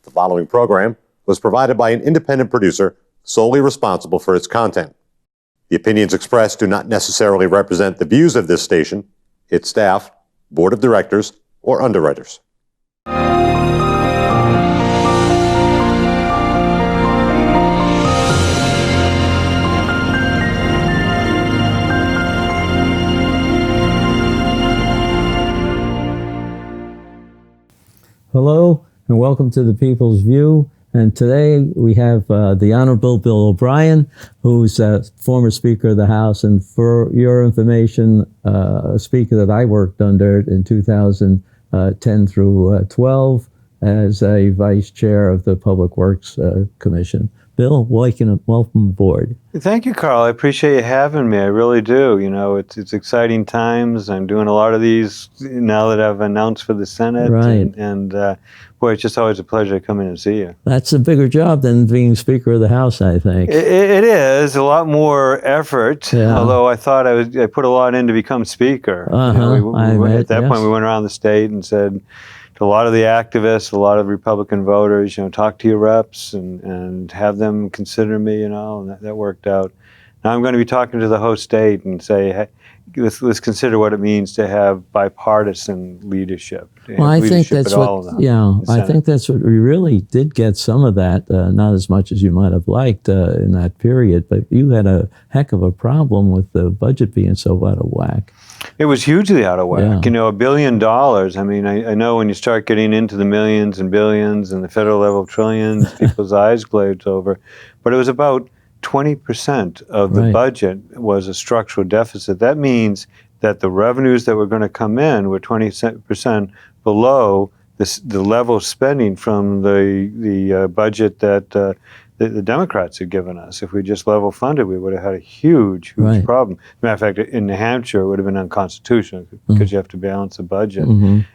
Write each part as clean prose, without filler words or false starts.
The following program was provided by an independent producer solely responsible for its content. The opinions expressed do not necessarily represent the views of this station, its staff, board of directors, or underwriters. Hello and welcome to the People's View. And today we have the Honorable Bill Obrien, who's a former Speaker of the House, and for your information, a Speaker that I worked under in 2010 through 12 as a Vice Chair of the Public Works Commission. Bill, welcome aboard. Thank you, Carl. I appreciate you having me. I really do. You know, it's exciting times. I'm doing a lot of these now that I've announced for the Senate. Right. And boy, it's just always a pleasure to come in and see you. That's a bigger job than being Speaker of the House, I think. It is a lot more effort. Yeah. Although I thought I put a lot in to become Speaker. At that point, we went around the state and said to a lot of the activists, a lot of Republican voters, talk to your reps and have them consider me, and that worked out. Now I'm going to be talking to the host state and say, hey, let's consider what it means to have bipartisan leadership. Well, I think that's I think that's what we really did get some of that, not as much as you might have liked in that period, but you had a heck of a problem with the budget being so out of whack. It was hugely out of whack. Yeah. $1 billion. I mean, I know when you start getting into the millions and billions and the federal level trillions, people's eyes glaze over. But it was about 20% of the budget was a structural deficit. That means that the revenues that were going to come in were 20% below the level of spending from the budget that the Democrats had given us. If we just level funded, we would have had a huge problem. As a matter of fact, in New Hampshire, it would have been unconstitutional because you have to balance the budget.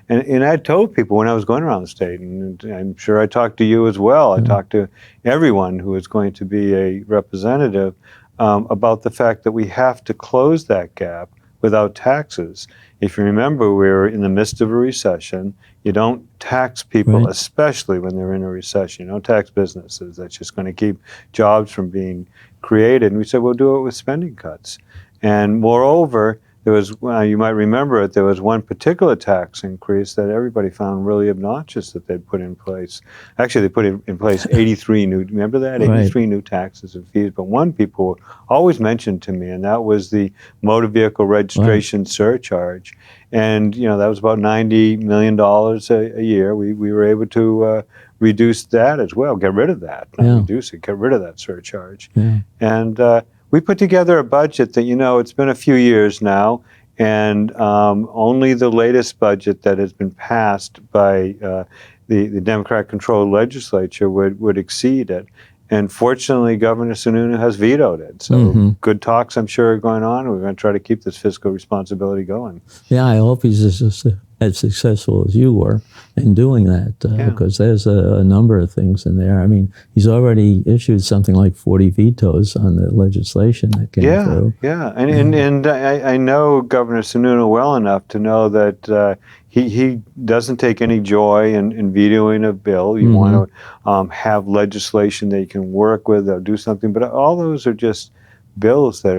And I told people when I was going around the state, and I'm sure I talked to you as well, I talked to everyone who is going to be a representative about the fact that we have to close that gap without taxes. If you remember, we're in the midst of a recession. You don't tax people, especially when they're in a recession. You don't tax businesses. That's just going to keep jobs from being created. And we said, we'll do it with spending cuts. And moreover, there was, you might remember it, there was one particular tax increase that everybody found really obnoxious that they'd put in place. Actually, they put in place 83 new, remember that? 83 new taxes and fees. But one people always mentioned to me, and that was the motor vehicle registration surcharge. And, that was about $90 million a year. We were able to reduce that as well, get rid of that, not reduce it, get rid of that surcharge. And we put together a budget that, it's been a few years now, and only the latest budget that has been passed by the Democrat-controlled legislature would exceed it. And fortunately, Governor Sununu has vetoed it. So good talks, I'm sure, are going on. We're going to try to keep this fiscal responsibility going. Yeah, I hope he's as successful as you were in doing that, because there's a number of things in there. I mean, he's already issued something like 40 vetoes on the legislation that came through. And I know Governor Sununu well enough to know that he doesn't take any joy in vetoing a bill. You want to have legislation that you can work with or do something, but all those are just bills that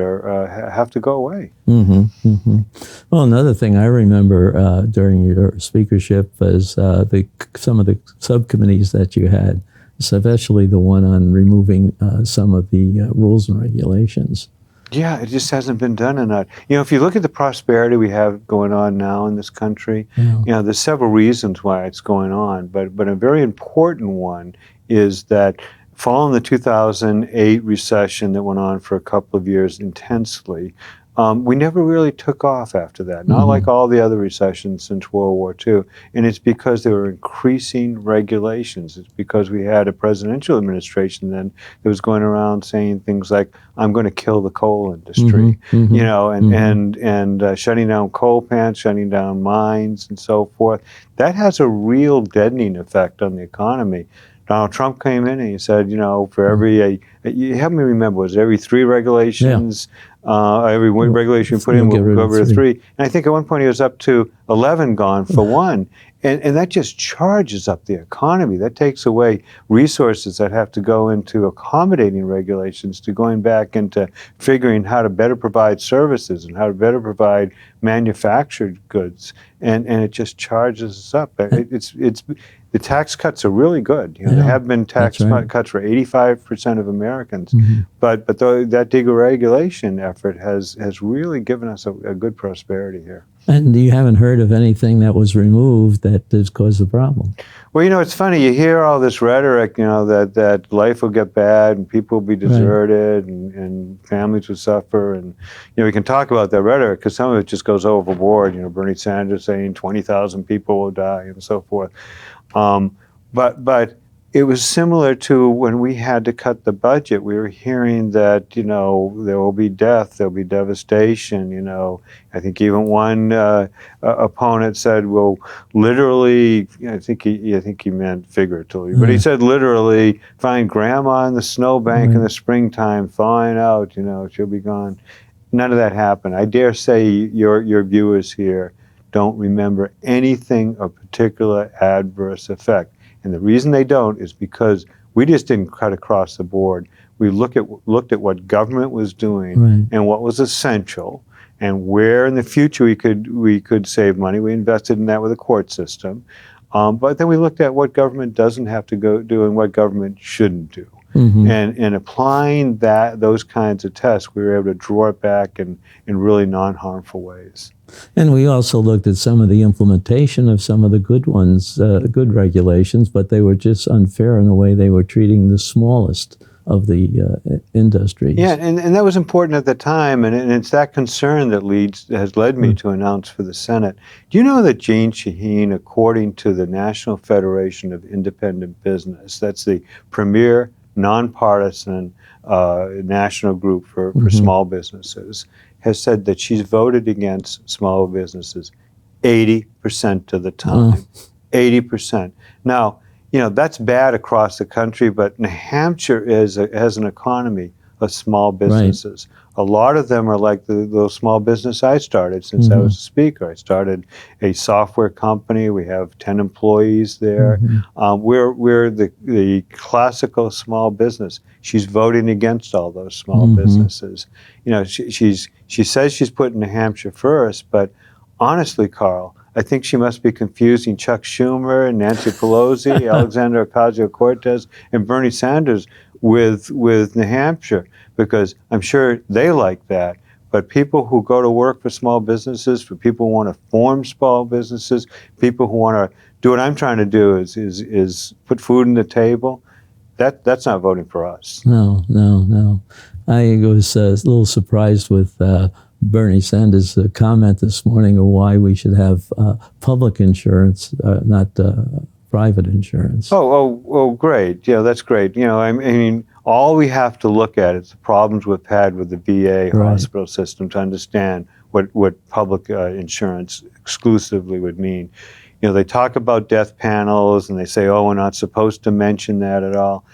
have to go away. Well, another thing I remember during your speakership was some of the subcommittees that you had, especially the one on removing some of the rules and regulations. Yeah, it just hasn't been done enough. If you look at the prosperity we have going on now in this country, there's several reasons why it's going on, but a very important one is that following the 2008 recession that went on for a couple of years intensely, we never really took off after that, not like all the other recessions since World War II. And it's because there were increasing regulations. It's because we had a presidential administration then that was going around saying things like, I'm going to kill the coal industry, and shutting down coal plants, shutting down mines and so forth. That has a real deadening effect on the economy. Donald Trump came in and he said, for every, you help me remember, was it every 3 regulations, every regulation put in will go over to 3. And I think at one point he was up to 11 gone for 1. And that just charges up the economy. That takes away resources that have to go into accommodating regulations, to going back into figuring how to better provide services and how to better provide manufactured goods. And it just charges us up. It's the tax cuts are really good. You know, there have been tax cuts for 85% of Americans, but that deregulation effort has really given us a good prosperity here. And you haven't heard of anything that was removed that has caused a problem? Well, you know, it's funny. You hear all this rhetoric, you know, that life will get bad and people will be deserted and families will suffer. And, you know, we can talk about that rhetoric because some of it just goes overboard. You know, Bernie Sanders saying 20,000 people will die and so forth. But it was similar to when we had to cut the budget. We were hearing that, you know, there will be death, there'll be devastation. You know, I think even one opponent said, "Well, literally," I think he meant figuratively, but he said literally, find grandma in the snowbank in the springtime, thawing out. You know, she'll be gone. None of that happened. I dare say your viewers here don't remember anything of particular adverse effect. And the reason they don't is because we just didn't cut across the board. We looked at what government was doing and what was essential, and where in the future we could save money. We invested in that with a court system, but then we looked at what government doesn't have to go do and what government shouldn't do. And applying those kinds of tests, we were able to draw it back in really non-harmful ways. And we also looked at some of the implementation of some of the good ones, good regulations, but they were just unfair in the way they were treating the smallest of the industries. Yeah, and that was important at the time, and it's that concern that has led me to announce for the Senate. Do you know that Jane Shaheen, according to the National Federation of Independent Business, that's the premier nonpartisan national group for small businesses, has said that she's voted against small businesses 80% of the time. 80%. Now, you know, that's bad across the country, but New Hampshire has an economy of small businesses. A lot of them are like the little small business I started since I was a speaker. I started a software company. We have 10 employees there. We're the classical small business. She's voting against all those small businesses. You know, she says she's putting New Hampshire first, but honestly, Carl, I think she must be confusing Chuck Schumer and Nancy Pelosi, Alexandria Ocasio-Cortez, and Bernie Sanders with New Hampshire, because I'm sure they like that. But people who go to work for small businesses, for people who want to form small businesses, people who want to do what I'm trying to do is put food on the table, that's not voting for us. No. I was a little surprised with Bernie Sanders' comment this morning of why we should have public insurance, not private insurance. Oh, great. Yeah, that's great. You know, I mean, all we have to look at is the problems we've had with the VA hospital system to understand what public insurance exclusively would mean. You know, they talk about death panels and they say, oh, we're not supposed to mention that at all.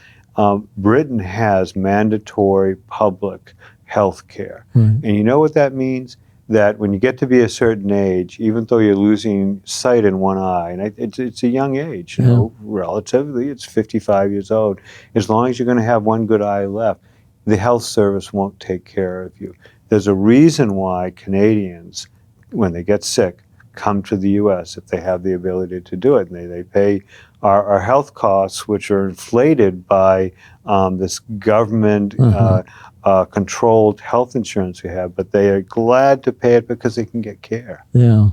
Britain has mandatory public health care. And you know what that means? That when you get to be a certain age, even though you're losing sight in one eye, and it's a young age, you know, relatively, it's 55 years old, as long as you're going to have one good eye left, the health service won't take care of you. There's a reason why Canadians, when they get sick, come to the U.S. if they have the ability to do it. And they pay our health costs, which are inflated by this government controlled health insurance we have, but they are glad to pay it because they can get care. Yeah.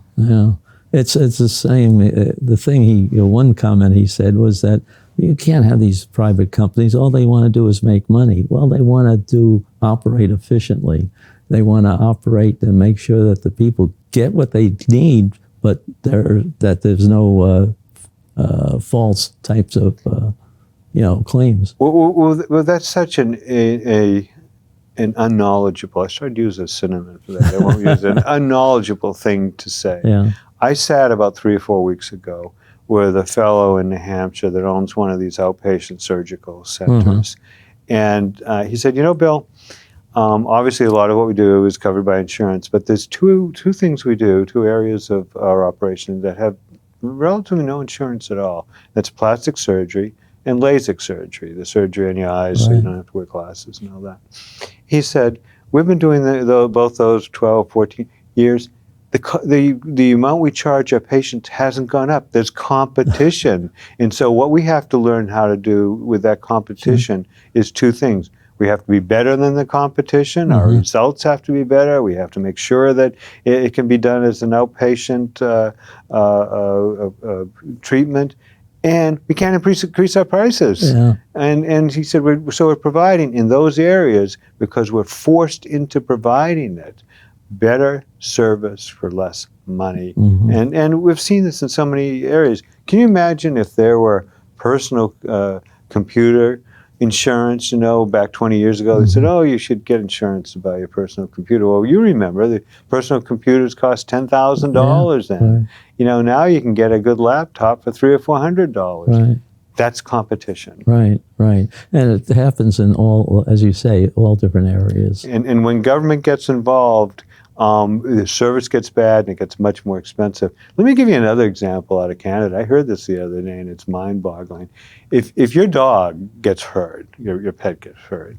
It's the same. The thing one comment he said was that you can't have these private companies. All they want to do is make money. Well, they want to operate efficiently. They want to operate and make sure that the people get what they need, but that there's no false types of claims. Well, that's such an unknowledgeable, I should use a synonym for that, I won't use an unknowledgeable thing to say. Yeah. I sat about 3 or 4 weeks ago with a fellow in New Hampshire that owns one of these outpatient surgical centers. And he said, you know, Bill, obviously a lot of what we do is covered by insurance, but there's two things we do, two areas of our operation that have relatively no insurance at all. That's plastic surgery and LASIK surgery, the surgery in your eyes so you don't have to wear glasses and all that. He said, we've been doing both those 12, 14 years. The amount we charge our patients hasn't gone up. There's competition. And so what we have to learn how to do with that competition is two things. We have to be better than the competition. Our results have to be better. We have to make sure that it can be done as an outpatient treatment. And we can't increase our prices. Yeah. And he said, we're providing in those areas because we're forced into providing it. Better service for less money. And we've seen this in so many areas. Can you imagine if there were personal computer insurance, back 20 years ago, they said, oh, you should get insurance to buy your personal computer. Well, you remember the personal computers cost $10,000 then. Right. Now you can get a good laptop for $300 or $400. Right. That's competition. Right. And it happens in all, as you say, all different areas. And when government gets involved, the service gets bad and it gets much more expensive. Let me give you another example out of Canada. I heard this the other day and it's mind-boggling. If your dog gets hurt, your pet gets hurt,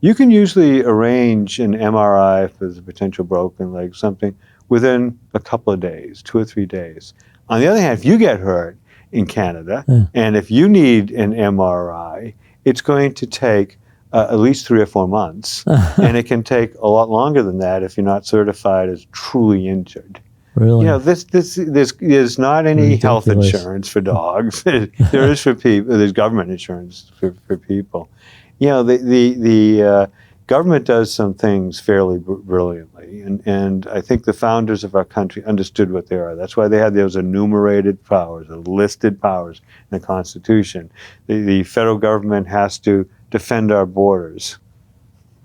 you can usually arrange an MRI if there's a potential broken leg, something, within a couple of days, 2 or 3 days. On the other hand, if you get hurt in Canada and if you need an MRI, it's going to take at least 3 or 4 months, and it can take a lot longer than that if you're not certified as truly injured. Really? There's not any Ridiculous. health insurance for dogs. There is for people. There's government insurance for people. The government does some things fairly brilliantly, and I think the founders of our country understood what they are. That's why they had those enumerated powers, the listed powers in the Constitution. The federal government has to defend our borders,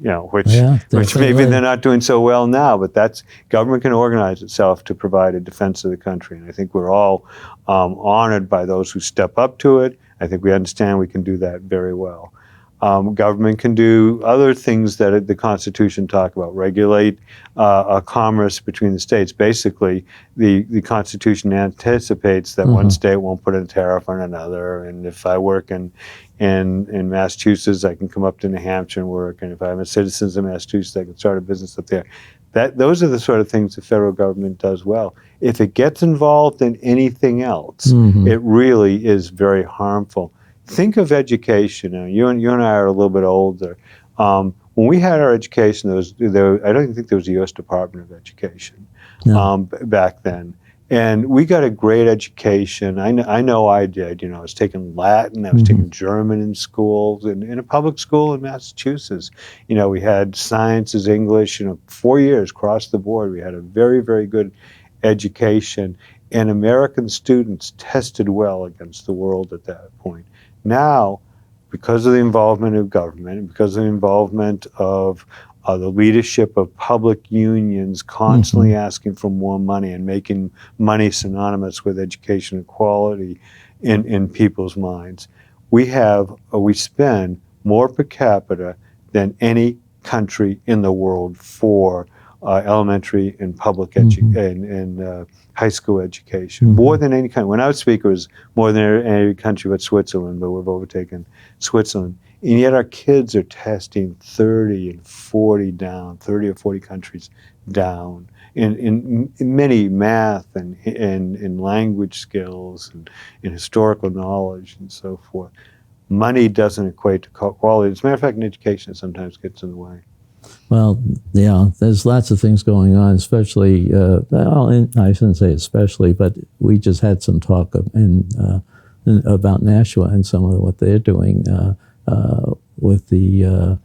which maybe they're not doing so well now, but that's government can organize itself to provide a defense of the country. And I think we're all honored by those who step up to it. I think we understand we can do that very well. Government can do other things that the Constitution talk about, regulate commerce between the states. Basically, the Constitution anticipates that one state won't put a tariff on another, and if I work in Massachusetts, I can come up to New Hampshire and work, and if I'm a citizen of Massachusetts, I can start a business up there. Those are the sort of things the federal government does well. If it gets involved in anything else, it really is very harmful. Think of education. You and I are a little bit older. When we had our education, I don't think there was a U.S. Department of Education back then. And we got a great education. I know I did. I was taking Latin. I was taking German in schools, in a public school in Massachusetts. We had sciences, English, 4 years across the board. We had a very, very good education. And American students tested well against the world at that point. Now, because of the involvement of government, and because of the involvement of the leadership of public unions constantly asking for more money and making money synonymous with education equality in people's minds, we spend more per capita than any country in the world for elementary and public and high school education, more than any country. When I was speaker, it was more than any country but Switzerland, but we've overtaken Switzerland. And yet our kids are testing 30 or 40 countries down in many math and in language skills and in historical knowledge and so forth. Money doesn't equate to quality. As a matter of fact, in education, it sometimes gets in the way. Well, yeah, there's lots of things going on, especially, I shouldn't say especially, but we just had some talk about Nashua and some of what they're doing with the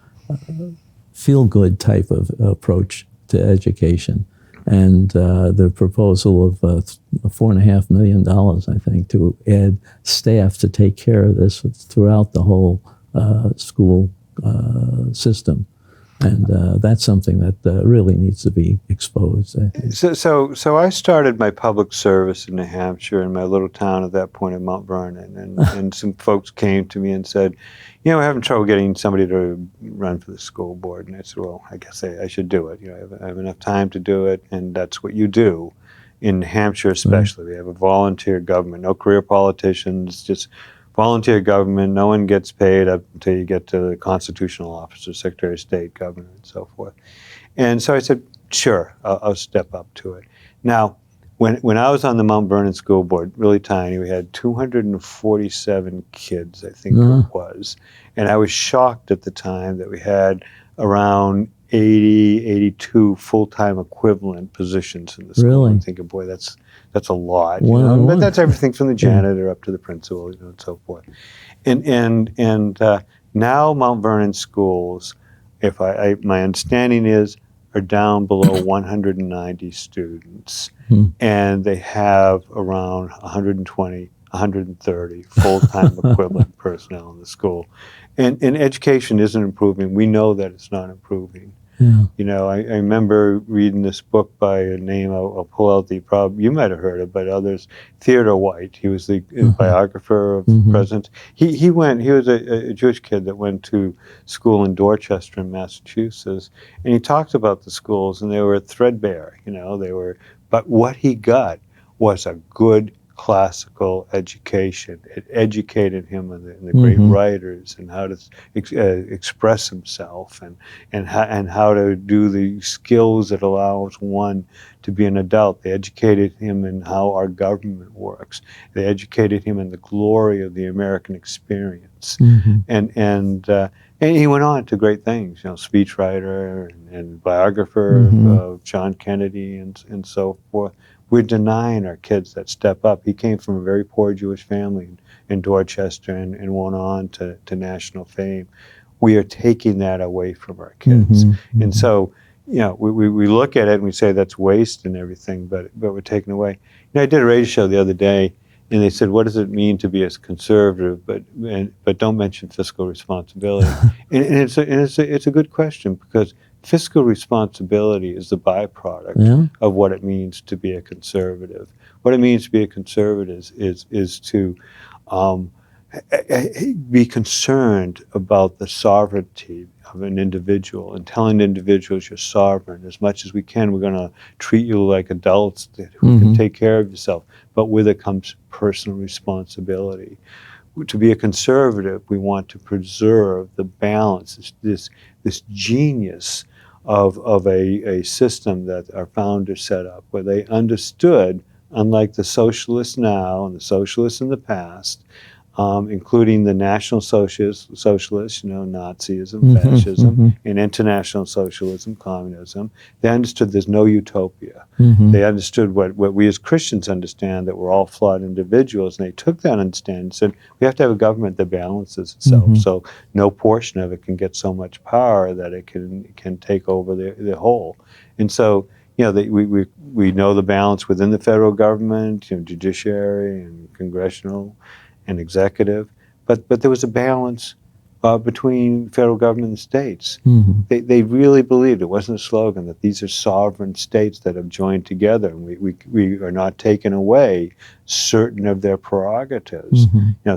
feel-good type of approach to education. And the proposal of $4.5 million, I think, to add staff to take care of this throughout the whole school system. And that's something that really needs to be exposed, I think. So I started my public service in New Hampshire in my little town at that point in Mount Vernon, and some folks came to me and said, we're having trouble getting somebody to run for the school board. And I said, well, I guess I should do it. I have enough time to do it, and that's what you do. in New Hampshire especially. We have a volunteer government, no career politicians, just volunteer government. No one gets paid up until you get to the constitutional officer, Secretary of State, governor, and so forth. And so I said, sure, I'll step up to it. Now, when I was on the Mount Vernon School Board, really tiny, we had 247 kids, I think it was. And I was shocked at the time that we had around 80, 82 full-time equivalent positions in the school. Really? I'm thinking, boy, that's a lot. One. But that's everything from the janitor up to the principal, and so forth. And now Mount Vernon schools, if my understanding is, are down below 190 students, and they have around 120, 130 full-time equivalent personnel in the school. And education isn't improving. We know that it's not improving. Yeah. I remember reading this book by a name, I'll pull out you might have heard it, but others, Theodore White. He was the biographer of the president. He was a Jewish kid that went to school in Dorchester in Massachusetts, and he talked about the schools, and they were threadbare, but what he got was a good classical education. It educated him in the great writers and how to express himself and how to do the skills that allows one to be an adult. They educated him in how our government works. They educated him in the glory of the American experience. And he went on to great things, speechwriter and biographer of John Kennedy and so forth. We're denying our kids that step up. He came from a very poor Jewish family in Dorchester and went on to national fame. We are taking that away from our kids. And so, we look at it and we say that's waste and everything, but we're taking away. I did a radio show the other day, and they said, what does it mean to be a conservative, but don't mention fiscal responsibility? and it's a good question, because fiscal responsibility is the byproduct of what it means to be a conservative. What it means to be a conservative is to be concerned about the sovereignty of an individual and telling individuals you're sovereign. As much as we can, we're going to treat you like adults who can take care of yourself. But with it comes personal responsibility. To be a conservative, we want to preserve the balance, this genius of a system that our founders set up, where they understood, unlike the socialists now and the socialists in the past, including the National Socialists, Nazism, fascism, and international socialism, communism. They understood there's no utopia. They understood what we as Christians understand, that we're all flawed individuals, and they took that understanding and said, we have to have a government that balances itself, so no portion of it can get so much power that it can take over the whole. And so, we know the balance within the federal government, judiciary and congressional and executive, but there was a balance between federal government and states. They really believed, it wasn't a slogan, that these are sovereign states that have joined together, and we are not taking away certain of their prerogatives.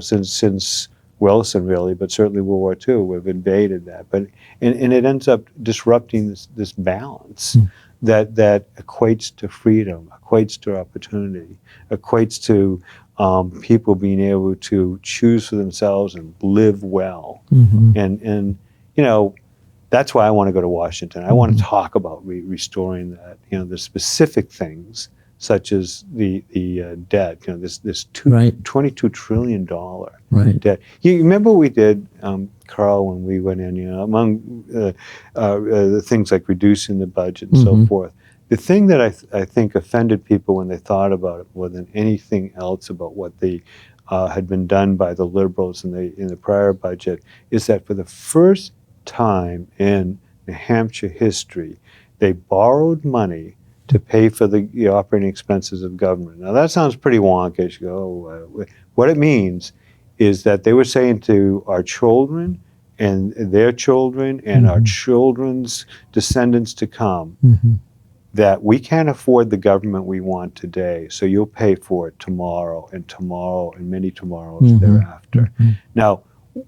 Since Wilson, really, but certainly World War II, we've invaded that. But and it ends up disrupting this balance that equates to freedom, equates to opportunity, equates to people being able to choose for themselves and live well. And that's why I want to go to Washington. I want to talk about restoring that, the specific things, such as the debt, this $22 trillion debt. You remember what we did, Carl, when we went in, among the things like reducing the budget and so forth. The thing that I think offended people when they thought about it more than anything else about what had been done by the liberals in the prior budget is that for the first time in New Hampshire history, they borrowed money to pay for the operating expenses of government. Now that sounds pretty wonkish. What it means is that they were saying to our children and their children and our children's descendants to come, that we can't afford the government we want today, so you'll pay for it tomorrow and many tomorrows thereafter. Now,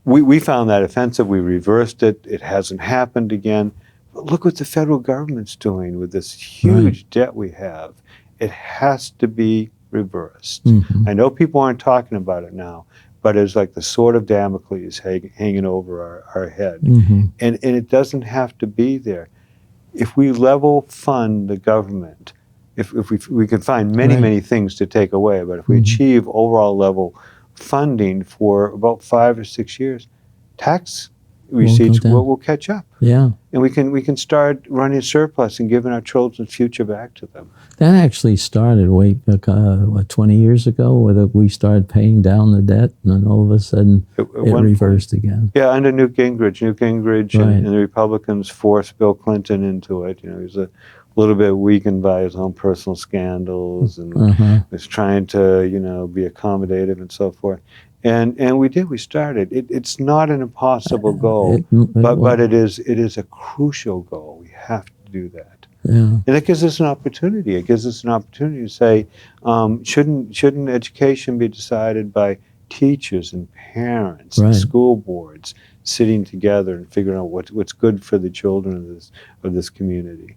we found that offensive. We reversed it. It hasn't happened again. But look what the federal government's doing with this huge debt we have. It has to be reversed. Mhm. I know people aren't talking about it now, but it's like the sword of Damocles hanging over our head. Mhm. And it doesn't have to be there. If we level fund the government, if we can find many, Right. many things to take away, but if we Mhm. achieve overall level funding for about 5 or 6 years, tax Won't go receipts down. will catch up. Yeah. And we can start running surplus and giving our children's future back to them. That actually started way back, 20 years ago, where we started paying down the debt, and then all of a sudden At it one reversed again. Yeah, under Newt Gingrich. Newt Gingrich Right. and the Republicans forced Bill Clinton into it. You know, he was a little bit weakened by his own personal scandals and Uh-huh. was trying to, you know, be accommodative and so forth. And we did. We started. It's not an impossible goal, but it is a crucial goal. We have to do that. Yeah. And it gives us an opportunity. It gives us an opportunity to say, shouldn't education be decided by teachers and parents and Right. school boards sitting together and figuring out what's good for the children of this community?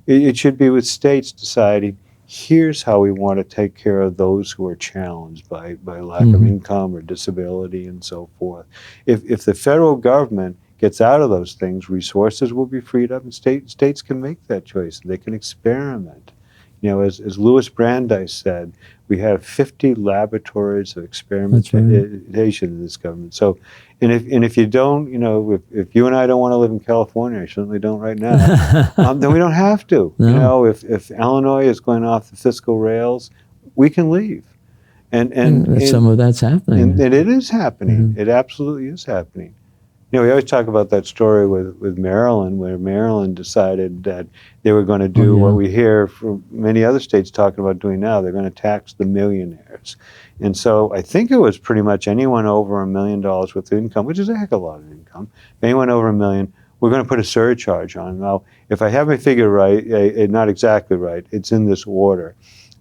It should be with states deciding, here's how we want to take care of those who are challenged by lack of Mhm. income or disability and so forth. If the federal government gets out of those things, resources will be freed up, and states can make that choice. They can experiment. You know, as Louis Brandeis said, we have 50 laboratories of experimentation in this government. So, and if you don't, you know, if you and I don't want to live in California, I certainly don't right now, then we don't have to. No. You know, if Illinois is going off the fiscal rails, we can leave. And some of that's happening. And it is happening. Mhm. It absolutely is happening. You know, we always talk about that story with Maryland, where Maryland decided that they were going to do what we hear from many other states talking about doing now. They're going to tax the millionaires. And so I think it was pretty much anyone over $1 million worth of income, which is a heck of a lot of income. If anyone over $1 million, we're going to put a surcharge on. Now, if I have my figure right, not exactly right, it's in this order.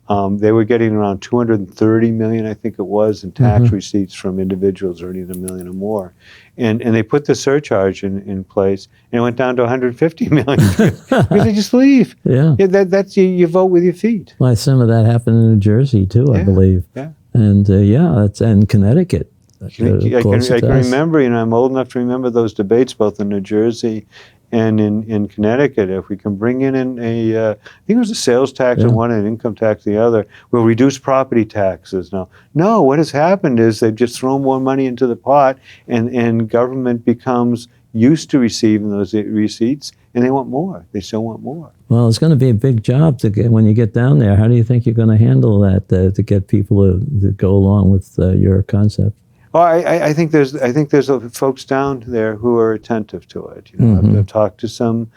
They were getting around 230 million, I think it was, in tax receipts from individuals earning $1 million or more, and they put the surcharge in place, and it went down to 150 million because they just leave. Yeah. That's you vote with your feet. Well, some of that happened in New Jersey too, I believe. Yeah. And that's and Connecticut. I can remember. You know, I'm old enough to remember those debates both in New Jersey and in Connecticut. If we can bring in I think it was a sales tax on one and an income tax on the other, we'll reduce property taxes. No, what has happened is they've just thrown more money into the pot, and government becomes used to receiving those receipts, and they want more. They still want more. Well, it's going to be a big job to get when you get down there. How do you think you're going to handle that to get people to go along with your concept? Well, I think there's folks down there who are attentive to it. You know, I've talked to some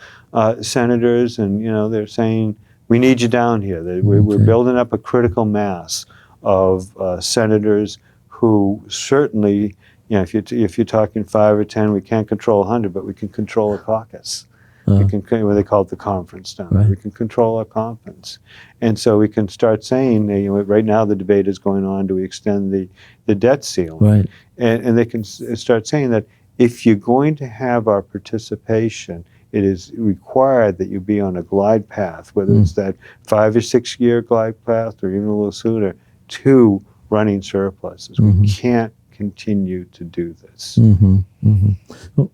senators, and you know, they're saying we need you down here. We're building up a critical mass of senators who certainly, you know, if you're talking 5 or 10, we can't control 100, but we can control a caucus. We can, what they call it, the conference down there. We can control our conference. And so we can start saying, you know, right now the debate is going on, do we extend the debt ceiling? Right. And they can start saying that if you're going to have our participation, it is required that you be on a glide path, whether it's that 5 or 6 year glide path or even a little sooner, to running surpluses. We can't continue to do this.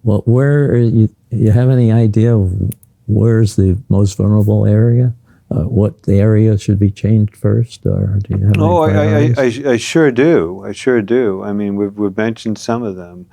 Well, where are you have any idea of where's the most vulnerable area? What the area should be changed first, or do you have any priorities? I sure do. I sure do. I mean, we've mentioned some of them.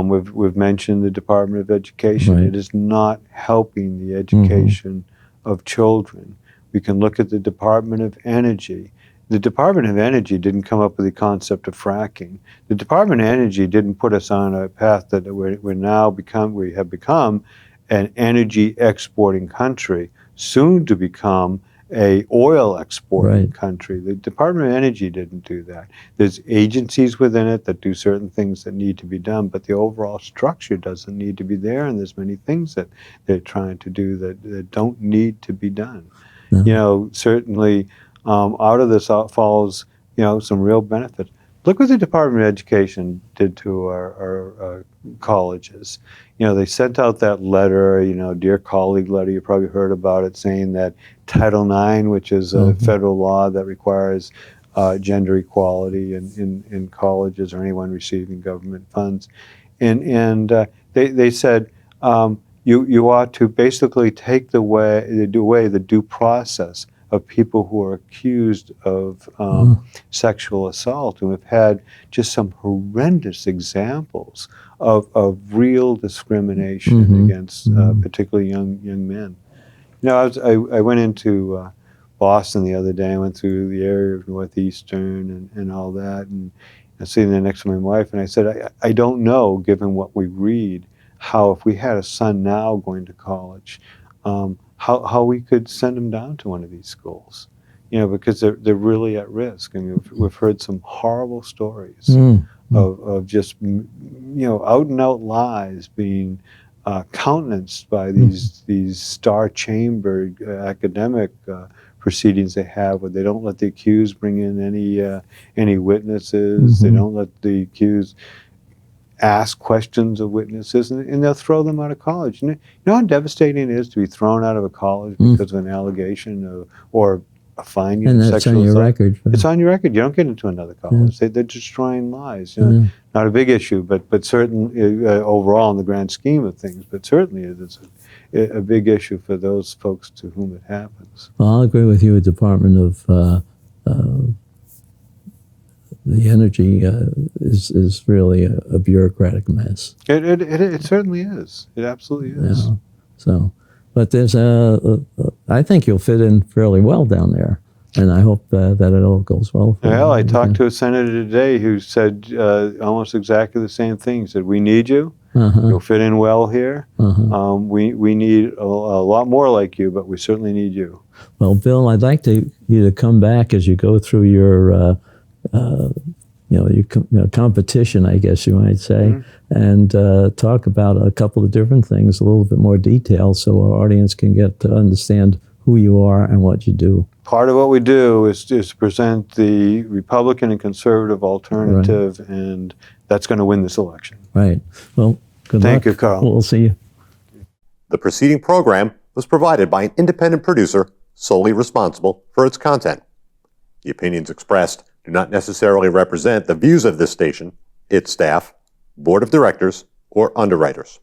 We've mentioned the Department of Education. Right. It is not helping the education of children. We can look at the Department of Energy. The Department of Energy didn't come up with the concept of fracking. The Department of Energy didn't put us on a path that we have become an energy exporting country, soon to become a oil exporting country. The Department of Energy didn't do that. There's agencies within it that do certain things that need to be done, but the overall structure doesn't need to be there, and there's many things that they're trying to do that don't need to be done. You know, certainly out of this follows, you know, some real benefits. Look what the Department of Education did to our colleges. You know, they sent out that letter, you know, Dear Colleague letter, you probably heard about it, saying that Title IX, which is a federal law that requires gender equality in colleges or anyone receiving government funds. And they said, you ought to basically take away the due process of people who are accused of sexual assault. And we've had just some horrendous examples of real discrimination against particularly young men. You know, I went into Boston the other day. I went through the area of Northeastern and all that, and I was sitting there next to my wife, and I said, I don't know, given what we read, how if we had a son now going to college, how we could send him down to one of these schools, you know, because they're really at risk. And we've heard some horrible stories of just, you know, out and out lies being countenanced by these star chamber academic proceedings they have, where they don't let the accused bring in any witnesses. They don't let the accused ask questions of witnesses, and they'll throw them out of college. You know how devastating it is to be thrown out of a college because of an allegation or a finding of sexual assault? And that's on your record. It's on your record. You don't get into another college. They're destroying lives. You know, not a big issue, but certainly overall in the grand scheme of things, but certainly it's a big issue for those folks to whom it happens. Well, I'll agree with you. The Department of the Energy is really a bureaucratic mess. It certainly is. It absolutely is. Yeah. So, but there's I think you'll fit in fairly well down there, and I hope that it all goes well for you. Well, I talked to a senator today who said almost exactly the same thing. He said, "We need you. You'll fit in well here. We need a lot more like you, but we certainly need you." Well, Bill, I'd like you to come back as you go through your competition, I guess you might say, and talk about a couple of different things, a little bit more detail, so our audience can get to understand who you are and what you do. Part of what we do is to present the Republican and conservative alternative, and that's going to win this election. Right. Well, good luck. Thank you, Carl. We'll see you. The preceding program was provided by an independent producer solely responsible for its content. The opinions expressed do not necessarily represent the views of this station, its staff, board of directors, or underwriters.